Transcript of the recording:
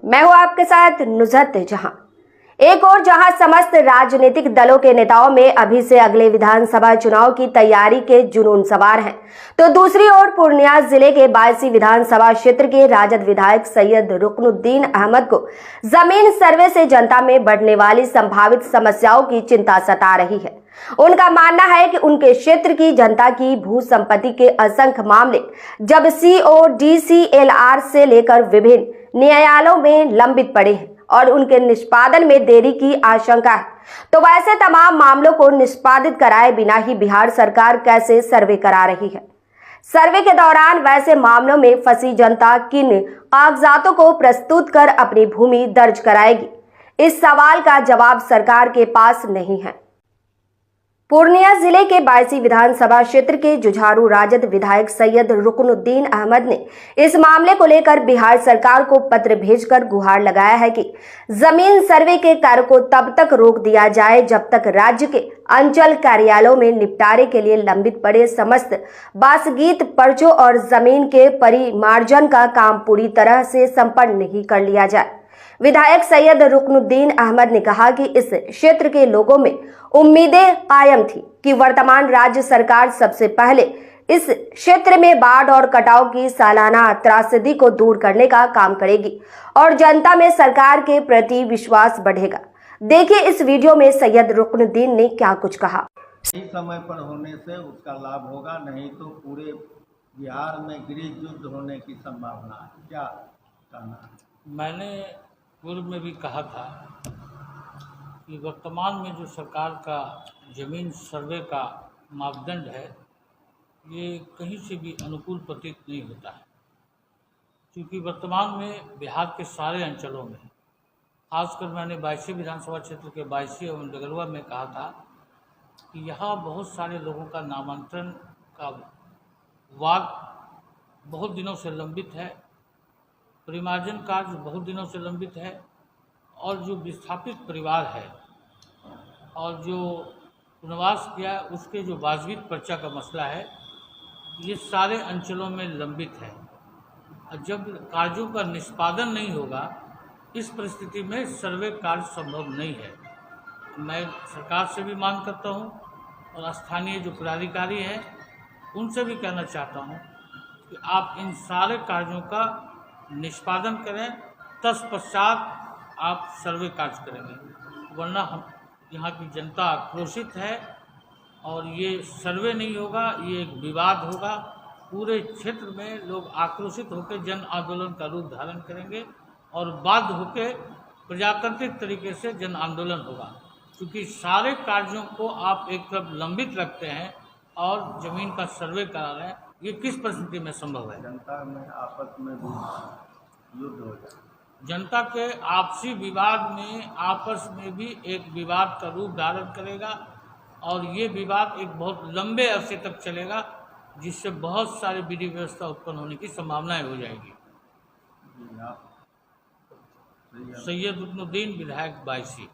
मैं हूं आपके साथ नुजरत जहां। एक और जहां समस्त राजनीतिक दलों के नेताओं में अभी से अगले विधानसभा चुनाव की तैयारी के जुनून सवार हैं, तो दूसरी ओर पूर्णिया जिले के बायसी विधानसभा क्षेत्र के राजद विधायक सैयद रुकनुद्दीन अहमद को जमीन सर्वे से जनता में बढ़ने वाली संभावित समस्याओं की चिंता सता रही है। उनका मानना है कि उनके क्षेत्र की जनता की भू संपत्ति के असंख्य मामले जब CODCLR से लेकर विभिन्न न्यायालयों में लंबित पड़े हैं और उनके निष्पादन में देरी की आशंका है, तो वैसे तमाम मामलों को निष्पादित कराए बिना ही बिहार सरकार कैसे सर्वे करा रही है। सर्वे के दौरान वैसे मामलों में फंसी जनता किन कागजातों को प्रस्तुत कर अपनी भूमि दर्ज कराएगी, इस सवाल का जवाब सरकार के पास नहीं है। पूर्णिया जिले के बायसी विधानसभा क्षेत्र के जुझारू राजद विधायक सैयद रुकनुद्दीन अहमद ने इस मामले को लेकर बिहार सरकार को पत्र भेजकर गुहार लगाया है कि जमीन सर्वे के कार्य को तब तक रोक दिया जाए जब तक राज्य के अंचल कार्यालयों में निपटारे के लिए लंबित पड़े समस्त बासगीत पर्चों और जमीन के परिमार्जन का काम पूरी तरह से संपन्न नहीं कर लिया जाए। विधायक सैयद रुकनुद्दीन अहमद ने कहा कि इस क्षेत्र के लोगों में उम्मीदें कायम थी कि वर्तमान राज्य सरकार सबसे पहले इस क्षेत्र में बाढ़ और कटाव की सालाना त्रासदी को दूर करने का काम करेगी और जनता में सरकार के प्रति विश्वास बढ़ेगा। देखिए इस वीडियो में सैयद रुकनुद्दीन ने क्या कुछ कहा। सही समय पर होने से उसका लाभ होगा, नहीं तो पूरे बिहार में गृह युद्ध होने की संभावना है। क्या कहना है? मैंने पूर्व में भी कहा था कि वर्तमान में जो सरकार का जमीन सर्वे का मापदंड है, ये कहीं से भी अनुकूल प्रतीत नहीं होता है, क्योंकि वर्तमान में बिहार के सारे अंचलों में, खासकर मैंने बायसी विधानसभा क्षेत्र के बायसी एवं डगरुआ में कहा था कि यहाँ बहुत सारे लोगों का नामांतरण का वाद बहुत दिनों से लंबित है, परिमार्जन कार्य बहुत दिनों से लंबित है, और जो विस्थापित परिवार है और जो पुनर्वास किया उसके जो वाजबीत पर्चा का मसला है, ये सारे अंचलों में लंबित है। और जब कार्यों का निष्पादन नहीं होगा, इस परिस्थिति में सर्वे कार्य संभव नहीं है। मैं सरकार से भी मांग करता हूँ और स्थानीय जो पदाधिकारी हैं उनसे भी कहना चाहता हूँ कि आप इन सारे कार्यों का निष्पादन करें, तत्पश्चात आप सर्वे कार्य करेंगे, वरना हम यहाँ की जनता आक्रोशित है और ये सर्वे नहीं होगा, ये एक विवाद होगा। पूरे क्षेत्र में लोग आक्रोशित होकर जन आंदोलन का रूप धारण करेंगे और बाध्य होकर प्रजातांत्रिक तरीके से जन आंदोलन होगा, क्योंकि सारे कार्यों को आप एक तरफ लंबित रखते हैं और ज़मीन का सर्वे करा रहे हैं। ये किस परिस्थिति में संभव है? जनता में आपस में भी युद्ध हो जाए, जनता के आपसी विवाद में आपस में भी एक विवाद का रूप धारण करेगा और ये विवाद एक बहुत लंबे अरसे तक चलेगा, जिससे बहुत सारी विधि व्यवस्था उत्पन्न होने की संभावनाएं हो जाएगी। सैयद रुकनुद्दीन, विधायक बायसी।